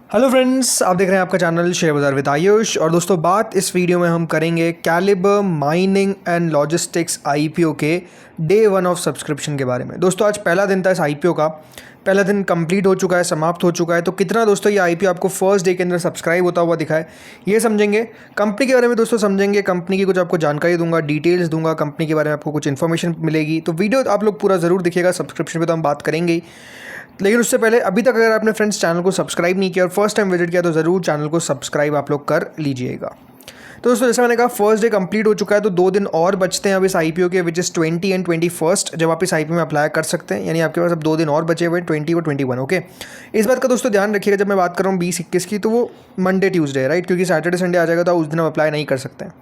Hello friends, आप देख रहे हैं आपका channel share Bazaar with Ayush. और दोस्तों, बात इस वीडियो में हम करेंगे Caliber mining and logistics IPO के डे 1 ऑफ सब्सक्रिप्शन के बारे में। दोस्तों, आज पहला दिन था इस आईपीओ का। पहला दिन कंप्लीट हो चुका है, समाप्त हो चुका है। तो कितना दोस्तों ये आईपीओ आपको फर्स्ट डे के अंदर सब्सक्राइब होता हुआ दिखा है, ये समझेंगे। कंपनी के बारे में दोस्तों समझेंगे, कंपनी की कुछ आपको जानकारी दूंगा, डिटेल्स दूंगा, कंपनी के बारे में आपको कुछ इन्फॉर्मेशन मिलेगी। तो वीडियो आप लोग पूरा ज़रूर देखिएगा। सब्सक्रिप्शन पे तो हम बात करेंगे ही, लेकिन उससे पहले अभी तक अगर आपने फ्रेंड्स चैनल को सब्सक्राइब नहीं किया और फर्स्ट टाइम विजिट किया तो ज़रूर चैनल को सब्सक्राइब आप लोग कर लीजिएगा। तो दोस्तों, जैसे मैंने कहा, फर्स्ट डे कंप्लीट हो चुका है, तो 2 दिन और बचते हैं अब इस आईपीओ के, विच इज़ 20 एंड 21, जब आप इस आईपीओ में अप्लाई कर सकते हैं। यानी आपके पास अब 2 दिन और बचे हुए हैं, 20 और 21। ओके, इस बात का दोस्तों ध्यान रखिएगा, जब मैं बात कर रहा हूँ 20-21 की, तो वो मंडे ट्यूसडे है, राइट, क्योंकि सैटरडे संडे आ जाएगा तो उस दिन आप अप्लाई नहीं कर सकते हैं।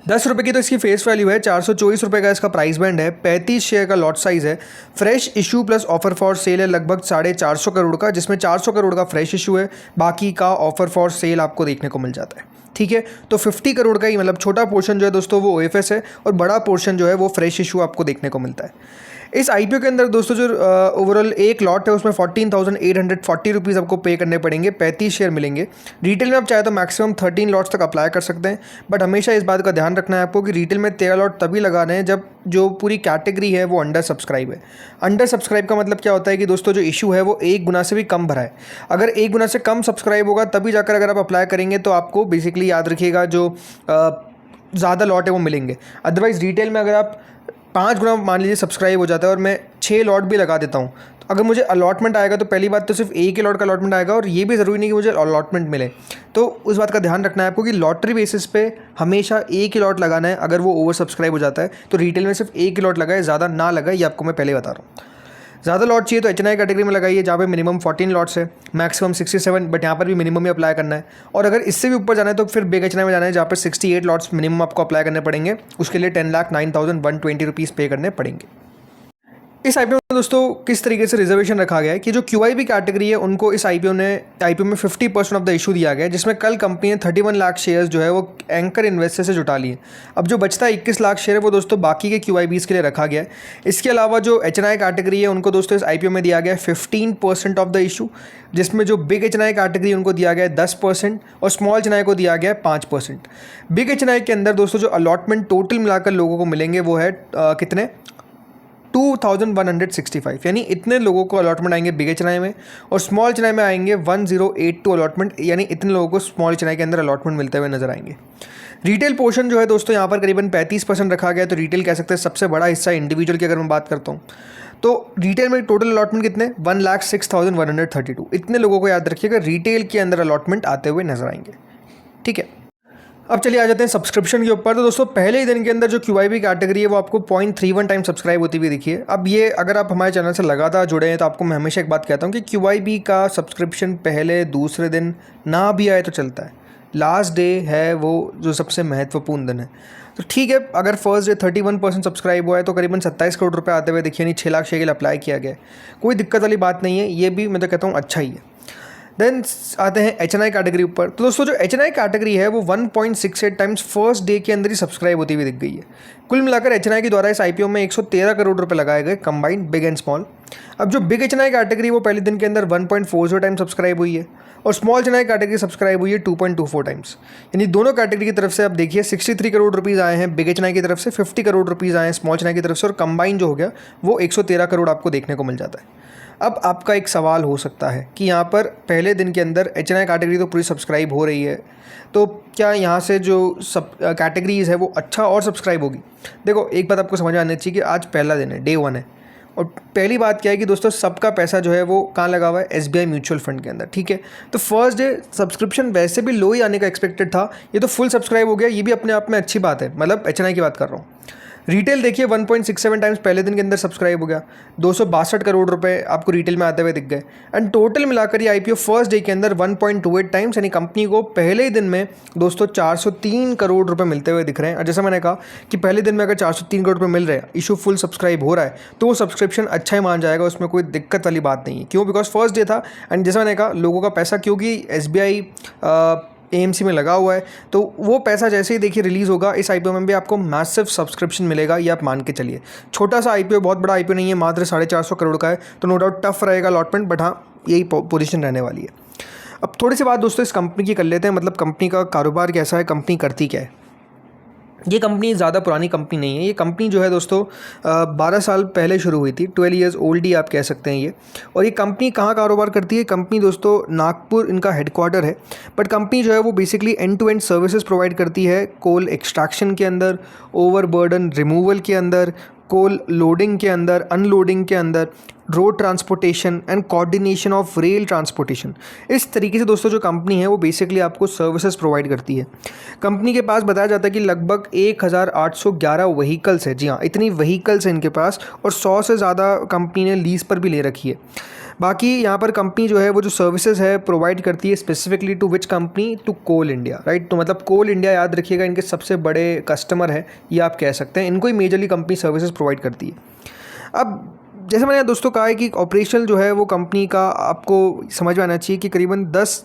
10 रुपये की तो इसकी फेस वैल्यू है, 424 रुपये का इसका प्राइस बैंड है, 35 शेयर का लॉट साइज़ है, fresh issue plus offer for sale है लगभग 450 करोड़ का, जिसमें 400 करोड़ का फ्रेश इशू है, बाकी का ऑफर फॉर सेल आपको देखने को मिल जाता है। ठीक है, तो 50 करोड़ का ही, मतलब छोटा पोर्शन जो है दोस्तों वो ओएफएस है, और बड़ा पोर्शन जो है वो फ्रेश इशू आपको देखने को मिलता है। इस आईपीओ के अंदर दोस्तों जो ओवरऑल एक लॉट है उसमें 14,840 रुपीज़ आपको पे करने पड़ेंगे, 35 शेयर मिलेंगे। रिटेल में आप चाहे तो मैक्सिमम 13 लॉट्स तक अप्लाई कर सकते हैं, बट हमेशा इस बात का ध्यान रखना है आपको कि रिटेल में 13 लॉट तभी लगाने हैं जब जो पूरी कैटेगरी है वो अंडर सब्सक्राइब है। अंडर सब्सक्राइब का मतलब क्या होता है कि दोस्तों जो इशू है वो 1 गुना से भी कम भरा है। अगर 1 गुना से कम सब्सक्राइब होगा तभी जाकर अगर आप अप्लाई करेंगे तो आपको बेसिकली याद रखिएगा जो ज़्यादा लॉट है वो मिलेंगे। अदरवाइज़ रिटेल में अगर आप 5 गुना मान लीजिए सब्सक्राइब हो जाता है और मैं 6 लॉट भी लगा देता हूँ, तो अगर मुझे अलॉटमेंट आएगा तो पहली बात तो सिर्फ एक ही लॉट का अलॉटमेंट आएगा, और ये भी ज़रूरी नहीं कि मुझे अलॉटमेंट मिले। तो उस बात का ध्यान रखना है आपको कि लॉटरी बेसिस पे हमेशा एक ही लॉट लगाना है। अगर वो ओवर सब्सक्राइब हो जाता है तो रिटेल में सिर्फ एक ही लॉट लगाए, ज़्यादा ना लगाए, ये आपको मैं पहले बता रहा हूँ। ज़्यादा लॉट चाहिए तो एचएनआई कैटेगरी में लगाइए, जहाँ पे मिनिमम 14 लॉट्स है, मैक्सिमम 67, बट यहाँ पर भी मिनिमम ही अप्लाई करना है। और अगर इससे भी ऊपर जाना है तो फिर बिग एचएनआई में जाना है, जहाँ पर 68 लॉट्स मिनिमम आपको अप्लाई करने पड़ेंगे। उसके लिए 10,09,120 रुपीज़ पे करने पड़ेंगे। इस आईपीओ में दोस्तों किस तरीके से रिजर्वेशन रखा गया है कि जो क्यूआईबी कैटेगरी है उनको इस आईपीओ में 50% ऑफ द इशू दिया गया है, जिसमें कल कंपनी ने 31 लाख शेयर्स जो है वो एंकर इन्वेस्टर से जुटा लिए। अब जो बचता है 21 लाख शेयर है वो दोस्तों बाकी के क्यूआईबीज़ के लिए रखा गया है। इसके अलावा जो एचएनआई कैटेगरी है उनको दोस्तों इस आईपीओ में दिया गया है 15% ऑफ द इशू, जिसमें जो बिग एचएनआई कैटेगरी उनको दिया गया है 10% और स्मॉल एचएनआई को दिया गया है 5%। बिग एचएनआई के अंदर दोस्तों जो अलॉटमेंट टोटल मिलाकर लोगों को मिलेंगे वो है कितने, 2,165, यानी इतने लोगों को अलॉटमेंट आएंगे बिग एचएनआई में, और स्मॉल एचएनआई में आएंगे 1082 अलॉटमेंट, यानी इतने लोगों को स्मॉल एचएनआई के अंदर अलॉटमेंट मिलते हुए नजर आएंगे। रिटेल पोर्शन जो है दोस्तों यहाँ पर करीबन 35% रखा गया है, तो रिटेल कह सकते हैं सबसे बड़ा हिस्सा। इंडिविजुअल की अगर मैं बात करता हूँ तो रिटेल में टोटल अलॉटमेंट कितने, 1,06,132, इतने लोगों को याद रखिएगा रिटेल के अंदर अलॉटमेंट आते हुए नजर आएंगे। ठीक है, अब चलिए आ जाते हैं सब्सक्रिप्शन के ऊपर। तो दोस्तों पहले ही दिन के अंदर जो क्यूआईबी कैटेगरी है वो आपको 0.31 टाइम सब्सक्राइब होती हुई दिखी है। अब ये अगर आप हमारे चैनल से लगातार जुड़े हैं तो आपको मैं हमेशा एक बात कहता हूँ कि क्यूआईबी का सब्सक्रिप्शन पहले दूसरे दिन ना भी आए तो चलता है, लास्ट डे है वो जो सबसे महत्वपूर्ण दिन है। तो ठीक है, अगर फर्स्ट डे 31% सब्सक्राइब हुआ है तो करीबन 27 करोड़ रुपये आते हुए देखिए, नहीं 6 लाख शेयर के लिए अप्लाई किया गया है, कोई दिक्कत वाली बात नहीं है, ये भी मैं तो कहता हूँ अच्छा ही है। देन आते हैं एचएनआई कैटेगरी ऊपर। तो दोस्तों जो एचएनआई कैटेगरी है वो 1.68 टाइम्स फर्स्ट डे के अंदर ही सब्सक्राइब होती हुई दिख गई है। कुल मिलाकर एचएनआई के द्वारा इस आईपीओ में 113 करोड़ रुपए लगाए गए, कंबाइंड बिग एंड स्मॉल। अब जो बिग एचएनआई कैटेगरी वो पहले दिन के अंदर 1.40 टाइम सब्सक्राइब हुई है, और स्मॉल एचएनआई कैटेगरी सब्सक्राइब हुई है 2.24 टाइम्स। यानी दोनों कैटेगरी की तरफ से आप देखिए 63 करोड़ रुपीज़ आए हैं बिग एचएनआई की तरफ से, 50 करोड़ रुपीज़ आए हैं स्मॉल एचएनआई की तरफ से, और कंबाइन जो हो गया वो 113 करोड़ आपको देखने को मिल जाता है। अब आपका एक सवाल हो सकता है कि यहाँ पर पहले दिन के अंदर एचएनआई कैटेगरी तो पूरी सब्सक्राइब हो रही है, तो क्या यहाँ से जो सब कैटेगरीज है वो अच्छा और सब्सक्राइब होगी। देखो, एक बात आपको समझ में आनी चाहिए कि आज पहला दिन है, डे 1 है, और पहली बात क्या है कि दोस्तों सबका पैसा जो है वो कहाँ लगा हुआ है, एसबीआई म्यूचुअल फंड के अंदर। ठीक है, तो फर्स्ट डे सब्सक्रिप्शन वैसे भी लो ही आने का एक्सपेक्टेड था, ये तो फुल सब्सक्राइब हो गया, ये भी अपने आप में अच्छी बात है। मतलब एचएनआई की बात कर रहा हूँ। रिटेल देखिए 1.67 टाइम्स पहले दिन के अंदर सब्सक्राइब हो गया, 262 करोड़ रुपए आपको रिटेल में आते हुए दिख गए, एंड टोटल मिलाकर ये आईपीओ फर्स्ट डे के अंदर 1.28 टाइम्स, यानी कंपनी को पहले ही दिन में दोस्तों 403 करोड़ रुपए मिलते हुए दिख रहे हैं। और जैसा मैंने कहा कि पहले दिन में अगर 403 करोड़ रुपए मिल रहे हैं, इशू फुल सब्सक्राइब हो रहा है, तो वो सब्सक्रिप्शन अच्छा ही मान जाएगा, उसमें कोई दिक्कत वाली बात नहीं है। क्यों? बिकॉज फर्स्ट डे था, एंड जैसा मैंने कहा लोगों का पैसा, क्योंकि एसबीआई AMC में लगा हुआ है, तो वो पैसा जैसे ही देखिए रिलीज़ होगा इस IPO में भी आपको मैसिव सब्सक्रिप्शन मिलेगा, ये आप मान के चलिए। छोटा सा IPO, बहुत बड़ा IPO नहीं है, मात्र 450 करोड़ का है, तो नो डाउट टफ रहेगा अलॉटमेंट, बट हाँ यही पोजीशन रहने वाली है। अब थोड़ी सी बात दोस्तों इस कंपनी की कर लेते हैं, मतलब कंपनी का कारोबार कैसा है, कंपनी करती क्या है। ये कंपनी ज़्यादा पुरानी कंपनी नहीं है। ये कंपनी जो है दोस्तों 12 साल पहले शुरू हुई थी, 12 ईयर्स ओल्ड ही आप कह सकते हैं ये। और ये कंपनी कहाँ कारोबार करती है, कंपनी दोस्तों नागपुर इनका हेडक्वार्टर है, बट कंपनी जो है वो basically end to end services provide करती है कोल एक्सट्रैक्शन के अंदर, ओवरबर्डन रिमूवल के अंदर, कोल लोडिंग के अंदर, अनलोडिंग के अंदर, road transportation and coordination of rail transportation. इस तरीके से दोस्तों जो कंपनी है वो बेसिकली आपको सर्विसेज प्रोवाइड करती है। कंपनी के पास बताया जाता है कि लगभग 1811 व्हीकल्स है। जी हाँ, इतनी व्हीकल्स हैं इनके पास, और 100 से ज़्यादा कंपनी ने लीज़ पर भी ले रखी है। बाकी यहाँ पर कंपनी जो है वो जो सर्विसेज है प्रोवाइड करती है specifically to which company, to coal India, right. तो मतलब कोल इंडिया याद रखिएगा, इनके सबसे बड़े कस्टमर है, ये आप कह सकते हैं। इनको ही मेजरली कंपनी सर्विसेज प्रोवाइड करती है। अब जैसे मैंने दोस्तों कहा है कि ऑपरेशनल जो है वो कंपनी का आपको समझ में आना चाहिए कि करीबन 10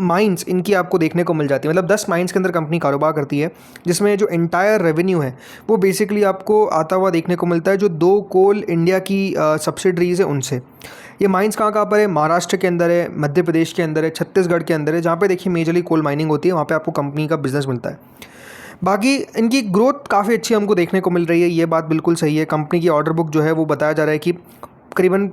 माइंस इनकी आपको देखने को मिल जाती है। मतलब 10 माइंस के अंदर कंपनी कारोबार करती है, जिसमें जो एंटायर रेवेन्यू है वो बेसिकली आपको आता हुआ देखने को मिलता है जो 2 कोल इंडिया की सब्सिडरीज है उनसे। ये माइंस कहाँ पर है, महाराष्ट्र के अंदर है, मध्य प्रदेश के अंदर है, छत्तीसगढ़ के अंदर है, जहाँ पे देखिए मेजरली कोल माइनिंग होती है, वहाँ पे आपको कंपनी का बिजनेस मिलता है। बाकी इनकी ग्रोथ काफ़ी अच्छी हमको देखने को मिल रही है, ये बात बिल्कुल सही है। कंपनी की ऑर्डर बुक जो है वो बताया जा रहा है कि करीबन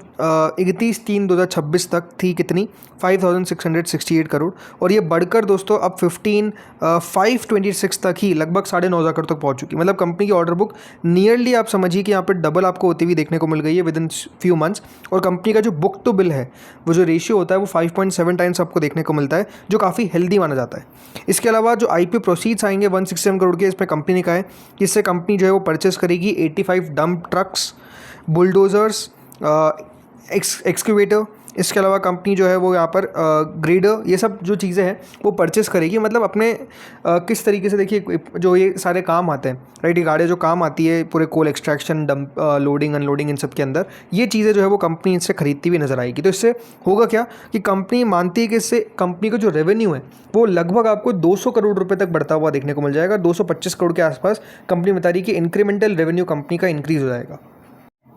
31/3/2026 तक थी कितनी, 5668 करोड़, और ये बढ़कर दोस्तों अब 15/5/26 तक ही लगभग 9,500 करोड़ तक पहुंच चुकी। मतलब कंपनी की ऑर्डर बुक नियरली आप समझिए कि यहाँ पर डबल आपको होती हुई देखने को मिल गई है विद इन फ्यू मंथ्स। और कंपनी का जो बुक टू बिल है, वो जो रेशियो होता है वो 5.7 टाइम्स आपको देखने को मिलता है, जो काफ़ी हेल्दी माना जाता है। इसके अलावा जो IPO प्रोसीड्स आएंगे 167 करोड़ के, इसमें कंपनी ने कहा है कि इससे कंपनी जो है वो परचेस करेगी 85 डंप ट्रक्स, बुलडोज़र्स, एक्सक्यूवेटर। इसके अलावा कंपनी जो है वो यहाँ पर ग्रेडर, ये सब जो चीज़ें हैं वो परचेस करेगी। मतलब अपने किस तरीके से देखिए जो ये सारे काम आते हैं, राइट, ये गाड़ियाँ जो काम आती है पूरे कोल एक्सट्रैक्शन, डंप, लोडिंग, अनलोडिंग, इन सब के अंदर, ये चीज़ें जो है वो कंपनी इससे खरीदती हुई नजर आएगी। तो इससे होगा क्या कि कंपनी मानती है कि इससे कंपनी का जो रेवेन्यू है वो लगभग आपको 200 करोड़ रुपये तक बढ़ता हुआ देखने को मिल जाएगा। 225 करोड़ के आसपास कंपनी बता रही है कि इंक्रीमेंटल रेवेन्यू कंपनी का इंक्रीज हो जाएगा।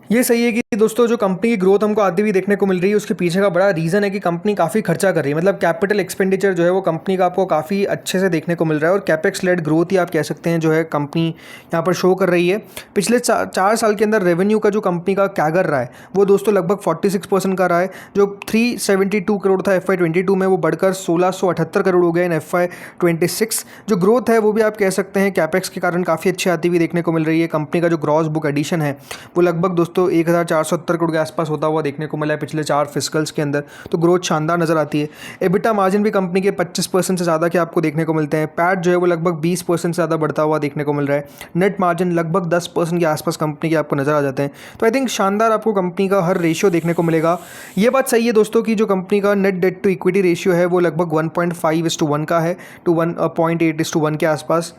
ये सही है कि दोस्तों जो कंपनी की ग्रोथ हमको आती हुई देखने को मिल रही है, उसके पीछे का बड़ा रीज़न है कि कंपनी काफ़ी खर्चा कर रही है। मतलब कैपिटल एक्सपेंडिचर जो है वो कंपनी का आपको काफ़ी अच्छे से देखने को मिल रहा है, और कैपेक्स लेड ग्रोथ ही आप कह सकते हैं जो है कंपनी यहाँ पर शो कर रही है। पिछले 4 साल के अंदर रेवेन्यू का जो कंपनी का कैगर रहा है वो दोस्तों लगभग 46% का रहा है। जो 372 करोड़ था FY22 में, वो बढ़कर 1678 करोड़ हो गया इन FY26। जो ग्रोथ है वो भी आप कह सकते हैं कैपेक्स के कारण काफ़ी अच्छी आती हुई देखने को मिल रही है। कंपनी का जो ग्रॉस बुक एडिशन है वो लगभग दोस्तों 1470 करोड़ के आसपास होता हुआ देखने को मिला है पिछले 4 फिस्कल्स के अंदर। तो ग्रोथ शानदार नजर आती है। एबिटा मार्जिन भी कंपनी के 25% से ज़्यादा के आपको देखने को मिलते हैं। पैट जो है वो लगभग 20% से ज़्यादा बढ़ता हुआ देखने को मिल रहा है। नेट मार्जिन लगभग 10% के आसपास कंपनी के आपको नजर आ जाते हैं। तो आई थिंक शानदार आपको कंपनी का हर रेशियो देखने को मिलेगा। ये बात सही है दोस्तों कि जो कंपनी का net debt to equity ratio है वो लगभग 1.5:1 का है, टू 1.8:1 के आसपास।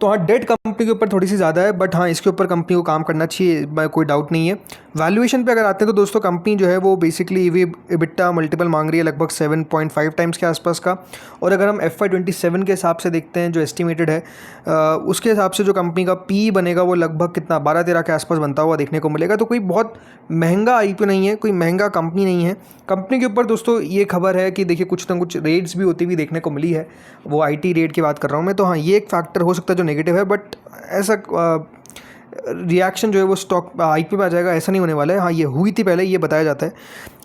तो हाँ, डेट कंपनी के ऊपर थोड़ी सी ज़्यादा है, बट हाँ इसके ऊपर कंपनी को काम करना चाहिए, कोई डाउट नहीं है। वैल्यूएशन पे अगर आते हैं तो दोस्तों कंपनी जो है वो बेसिकली EBITDA मल्टीपल मांग रही है लगभग 7.5 टाइम्स के आसपास का। और अगर हम FY27 के हिसाब से देखते हैं जो एस्टिमेटेड है, उसके हिसाब से जो कंपनी का PE बनेगा वो लगभग कितना 12-13 के आसपास बनता हुआ देखने को मिलेगा। तो कोई बहुत महंगा IPO नहीं है, कोई महंगा कंपनी नहीं है। कंपनी के ऊपर दोस्तों ये खबर है कि देखिए कुछ ना कुछ रेट्स भी होती हुई देखने को मिली है, वो IT रेट की बात कर रहा हूँ मैं। तो हाँ, ये एक फैक्टर हो सकता है जो नेगेटिव है, बट ऐसा रिएक्शन जो है वो स्टॉक IPO पे आ जाएगा ऐसा नहीं होने वाला है। हाँ, ये हुई थी पहले, ये बताया जाता है।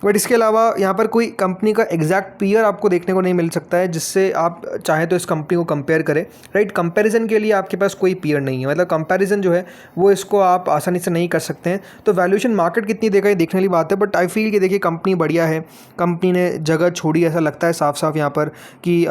बट इसके अलावा यहाँ पर कोई कंपनी का एग्जैक्ट पीयर आपको देखने को नहीं मिल सकता है जिससे आप चाहें तो इस कंपनी को कंपेयर करें, राइट। कंपैरिजन के लिए आपके पास कोई पीयर नहीं है, मतलब कंपैरिजन जो है वो इसको आप आसानी से नहीं कर सकते हैं। तो वैल्यूएशन मार्केट कितनी देगा ये देखने वाली बात है, बट आई फील कि देखिए कंपनी बढ़िया है, कंपनी ने जगह छोड़ी, ऐसा लगता है साफ साफ यहाँ पर कि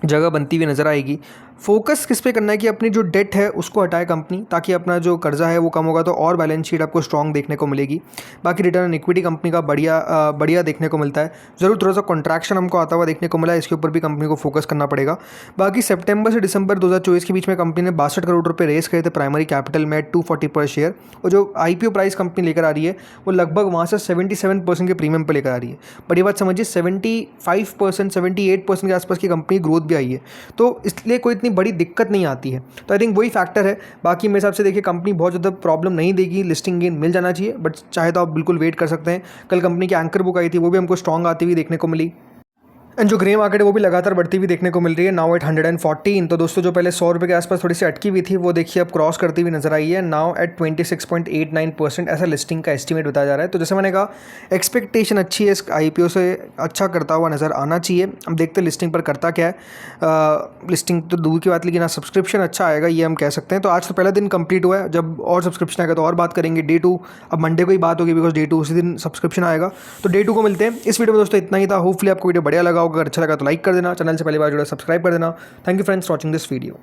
जगह बनती हुई नज़र आएगी। फोकस किस पे करना है कि अपनी जो डेट है उसको हटाए कंपनी, ताकि अपना जो कर्जा है वो कम होगा तो और बैलेंस शीट आपको स्ट्रॉन्ग देखने को मिलेगी। बाकी रिटर्न ऑन इक्विटी कंपनी का बढ़िया देखने को मिलता है। ज़रूर थोड़ा सा कॉन्ट्रैक्शन हमको आता हुआ देखने को मिला है, इसके ऊपर भी कंपनी को फोकस करना पड़ेगा। बाकी सितंबर से दिसंबर 2024 के बीच में कंपनी ने 62 करोड़ रुपये रेस करे थे प्राइमरी कैपिटल में 240 पर शेयर, और जो IPO प्राइस कंपनी लेकर आ रही है वो लगभग वहाँ से 77% के प्रीमियम पर लेकर आ रही है। बड़ी बात समझिए, 75% 78% के आसपास की कंपनी ग्रोथ भी आई है, तो इसलिए कोई इतनी बड़ी दिक्कत नहीं आती है। तो आई थिंक वही फैक्टर है। बाकी मेरे हिसाब से देखिए कंपनी बहुत ज़्यादा प्रॉब्लम नहीं देगी, लिस्टिंग गेन मिल जाना चाहिए, बट चाहे तो आप बिल्कुल वेट कर सकते हैं। कल कंपनी की एंकर बुक आई थी, वो भी हमको स्ट्रॉन्ग आती हुई देखने को मिली। एंड जो ग्रे मार्केट है वो भी लगातार बढ़ती हुई देखने को मिल रही है, नाउ एट 114। तो दोस्तों जो पहले 100 रुपये के आसपास थोड़ी सी अटकी हुई थी, वो देखिए अब क्रॉस करती हुई नजर आई है, नाउ एट 26.89%, ऐसा लिस्टिंग का एस्टीमेट बताया जा रहा है। तो जैसे मैंने कहा, एक्सपेक्टेशन अच्छी है, इस IPO से अच्छा करता हुआ नज़र आना चाहिए। अब देखते हैं लिस्टिंग पर करता क्या है। लिस्टिंग तो दूर की बात, लेकिन सब्सक्रिप्शन अच्छा आएगा ये हम कह सकते हैं। तो आज तो पहला दिन कंप्लीट हुआ है, जब और सब्सक्रिप्शन आएगा तो और बात करेंगे। Day 2 अब मंडे को ही बात होगी, बिकॉज Day 2 उसी दिन सब्सक्रिप्शन आएगा। तो Day 2 को मिलते हैं। इस वीडियो में दोस्तों इतना ही था। होपफुली आपको वीडियो बढ़िया लगा होगा। अगर अच्छा लगा तो लाइक कर देना, चैनल से पहली बार जुड़ा सब्सक्राइब कर देना। Thank you friends for watching this video.